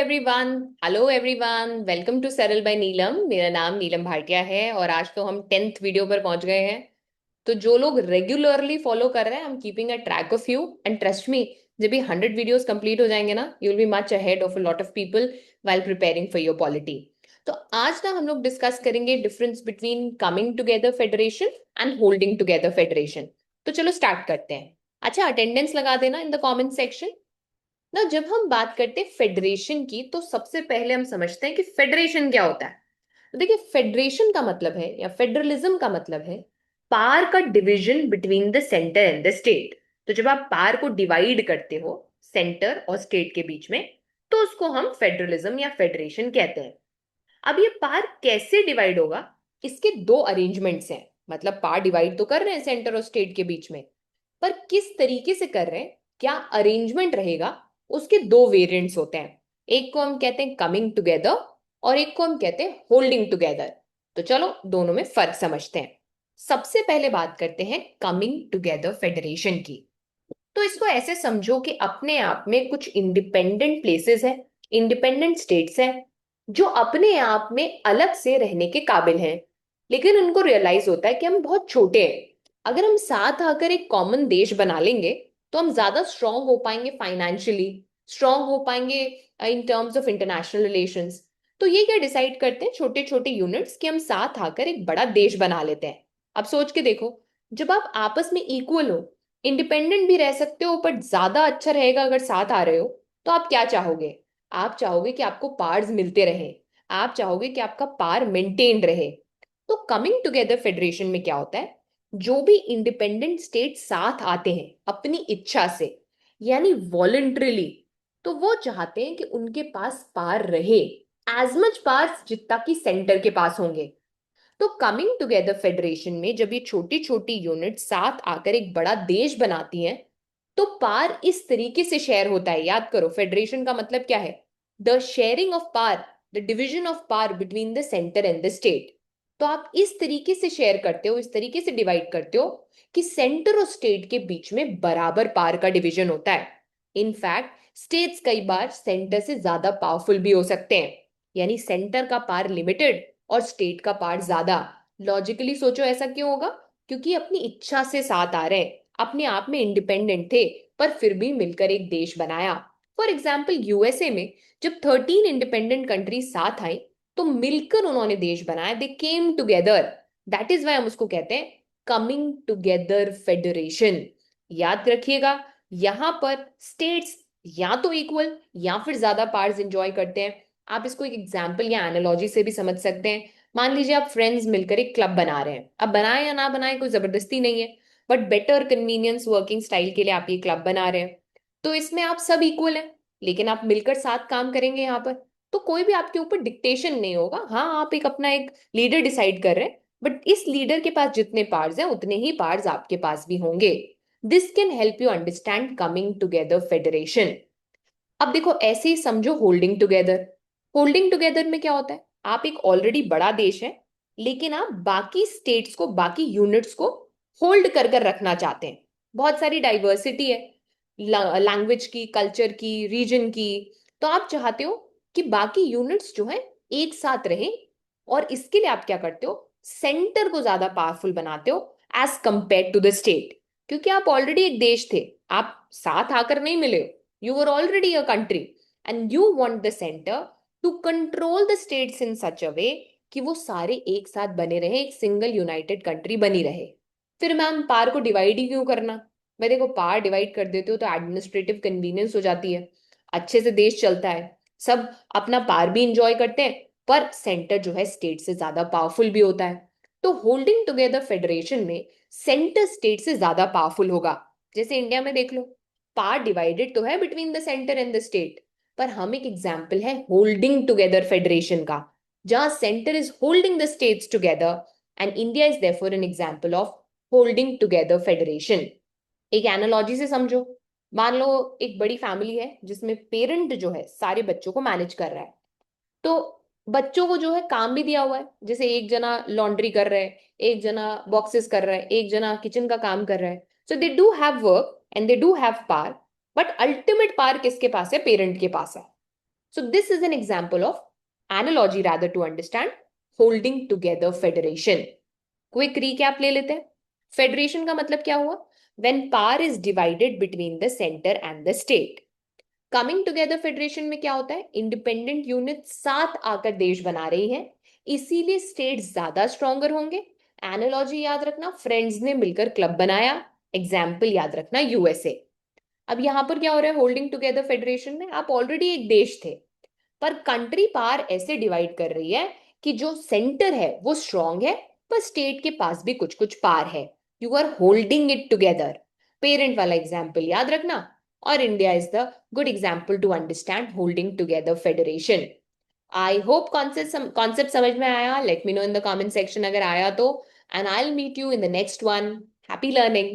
Everyone. Hello everyone, welcome to Saral by Neelam. मेरा नाम नीलम भाटिया है और आज तो हम 10th वीडियो पर पहुंच गए हैं। तो जो लोग रेगुलरली फॉलो कर रहे हैं, I am keeping a track of you and trust me, जब भी 100 वीडियोस कंप्लीट हो जाएंगे ना, you will be much ahead of a lot of people while preparing for your polity. तो आज ना हम लोग डिस्कस करेंगे difference between coming together federation and holding together federation. तो चलो स्टार्ट करते हैं। अच्छा, अटेंडेंस लगा देना इन द कमेंट सेक्शन ना। जब हम बात करते हैं फेडरेशन की, तो सबसे पहले हम समझते हैं कि फेडरेशन क्या होता है। तो देखिए, फेडरेशन का मतलब है या फेडरलिज्म का मतलब है पावर का division between the centre and the state. तो जब आप पावर को डिवाइड करते हो सेंटर और स्टेट के बीच में, तो उसको हम फेडरलिज्म या फेडरेशन कहते हैं। अब ये पावर कैसे डिवाइड होगा, इसके दो अरेंजमेंट्स हैं। मतलब पावर डिवाइड तो कर रहे हैं सेंटर और स्टेट के बीच में, पर किस तरीके से कर रहे हैं, क्या अरेंजमेंट रहेगा, उसके दो वेरिएंट्स होते हैं। एक को हम कहते हैं कमिंग टुगेदर और एक को हम कहते हैं होल्डिंग टुगेदर। तो चलो दोनों में फर्क समझते हैं। सबसे पहले बात करते हैं कमिंग टुगेदर फेडरेशन की। तो इसको ऐसे समझो कि अपने आप में कुछ इंडिपेंडेंट प्लेसेस हैं, इंडिपेंडेंट स्टेट्स हैं, जो अपने आप में अलग से रहने के काबिल हैं, लेकिन उनको रियलाइज होता है कि हम बहुत छोटे हैं। अगर हम साथ आकर एक कॉमन देश बना लेंगे, तो हम ज्यादा स्ट्रांग हो पाएंगे फाइनेंशियली, स्ट्रांग हो पाएंगे in terms of international relations. तो ये क्या डिसाइड करते हैं छोटे छोटे यूनिट्स कि हम साथ आकर एक बड़ा देश बना लेते हैं। अब सोच के देखो, जब आप आपस में इक्वल हो, इंडिपेंडेंट भी रह सकते हो, बट ज्यादा अच्छा रहेगा अगर साथ आ रहे हो, तो आप क्या चाहोगे? आप चाहोगे कि आपको पार्स मिलते रहे, आप चाहोगे कि आपका पार मेंटेन रहे। तो कमिंग टुगेदर फेडरेशन में क्या होता है, जो भी इंडिपेंडेंट स्टेट साथ आते हैं अपनी इच्छा से, यानी वॉलंटरीली, तो वो चाहते हैं कि उनके पास पार रहे, एज मच पार्स जितना कि सेंटर के पास होंगे। तो कमिंग टुगेदर फेडरेशन में जब ये छोटी छोटी यूनिट साथ आकर एक बड़ा देश बनाती हैं, तो पार इस तरीके से शेयर होता है। याद करो, फेडरेशन का मतलब क्या है? The sharing of power, the division of power between the centre and the state. तो आप इस तरीके से शेयर करते हो, इस तरीके से डिवाइड करते हो कि सेंटर और स्टेट के बीच में बराबर पार का डिवीजन होता है। इनफैक्ट स्टेट्स कई बार सेंटर से ज्यादा पावरफुल भी हो सकते हैं, यानी सेंटर का पार लिमिटेड और स्टेट का पार्ट ज्यादा। लॉजिकली सोचो, ऐसा क्यों होगा? क्योंकि अपनी इच्छा से साथ आ रहे हैं, अपने आप में इंडिपेंडेंट थे, पर फिर भी मिलकर एक देश बनाया। फॉर एग्जाम्पल, यूएसए में जब 13 इंडिपेंडेंट कंट्रीज साथ आई, तो मिलकर उन्होंने देश बनाया, they came together. That is why हम उसको कहते हैं कमिंग टुगेदर फेडरेशन। याद रखिएगा, यहां पर स्टेट्स या तो इक्वल या फिर ज्यादा पार्ट्स एंजॉय करते हैं। आप इसको एक एग्जाम्पल या एनालॉजी से भी समझ सकते हैं। मान लीजिए आप फ्रेंड्स मिलकर एक क्लब बना रहे हैं। अब बनाए या ना बनाए कोई जबरदस्ती नहीं है, but better convenience working style के लिए आप ये क्लब बना रहे हैं। तो इसमें आप सब इक्वल हैं, लेकिन आप मिलकर साथ काम करेंगे यहाँ पर। तो कोई भी आपके ऊपर डिक्टेशन नहीं होगा। हाँ, आप एक अपना एक लीडर डिसाइड कर रहे हैं, बट इस लीडर के पास जितने पार्ट्स हैं उतने ही पार्ट्स आपके पास भी होंगे। This can help you understand coming together federation. अब देखो, ऐसे ही समझो होल्डिंग टुगेदर। होल्डिंग टुगेदर में क्या होता है, आप एक ऑलरेडी बड़ा देश है, लेकिन आप बाकी स्टेट्स को, बाकी यूनिट्स को होल्ड कर कर रखना चाहते हैं। बहुत सारी डाइवर्सिटी है, लैंग्वेज की, कल्चर की, रीजन की। तो आप चाहते हो कि बाकी यूनिट्स जो है एक साथ रहें, और इसके लिए आप क्या करते हो, सेंटर को ज्यादा पावरफुल बनाते हो as compare to the state. क्योंकि आप ऑलरेडी एक देश थे, आप साथ आकर नहीं मिले हो, you were already a country, and you want the center to control the states in such a way कि वो सारे एक साथ बने रहे, एक सिंगल यूनाइटेड कंट्री बनी रहे। फिर मैम पार को डिवाइड ही क्यों करना? मैं देखो, पार डिवाइड कर देते हो तो एडमिनिस्ट्रेटिव कन्वीनियंस हो जाती है, अच्छे से देश चलता है, सब अपना पार भी इंजॉय करते हैं, पर सेंटर जो है स्टेट से ज्यादा पावरफुल भी होता है। तो होल्डिंग टुगेदर फेडरेशन में सेंटर स्टेट से ज्यादा पावरफुल होगा। जैसे इंडिया में देख लो, पार्ट डिवाइडेड तो है between the centre and the state, पर हम एक एग्जाम्पल है होल्डिंग टुगेदर फेडरेशन का, जहां centre is holding the states together, and India is therefore an example of holding together federation. एक एनालॉजी से समझो, मान लो एक बड़ी फैमिली है जिसमें पेरेंट जो है सारे बच्चों को मैनेज कर रहा है। तो बच्चों को जो है काम भी दिया हुआ है, जैसे एक जना लॉन्ड्री कर रहा है, एक जना बॉक्सेस कर रहा है, एक जना किचन का काम कर रहा है। So they do have work and they do have power, but ultimate power किसके पास है? पेरेंट के पास है। So this is an example of analogy rather to understand holding together federation. Quick recap ले लेते हैं. फेडरेशन का मतलब क्या हुआ? When power is divided between the centre and the state. Coming together federation में क्या होता है? इंडिपेंडेंट यूनिट साथ आकर देश बना रही हैं, इसीलिए स्टेट ज्यादा स्ट्रॉन्गर होंगे. एनालॉजी याद रखना, फ्रेंड्स ने मिलकर क्लब बनाया. एग्जाम्पल याद रखना, यूएसए. अब यहां पर क्या हो रहा है? होल्डिंग टुगेदर फेडरेशन में आप ऑलरेडी एक देश थे, पर कंट्री पावर ऐसे डिवाइड कर रही है कि जो सेंटर है वो स्ट्रांग है, पर स्टेट के पास भी कुछ कुछ पावर है. You are holding it together. Parent वाला एग्जाम्पल याद रखना. और India is the good example to understand holding together federation. I hope concept समझ में आया. Let me know in the comment section अगर आया तो. And I will meet you in the next one. Happy learning.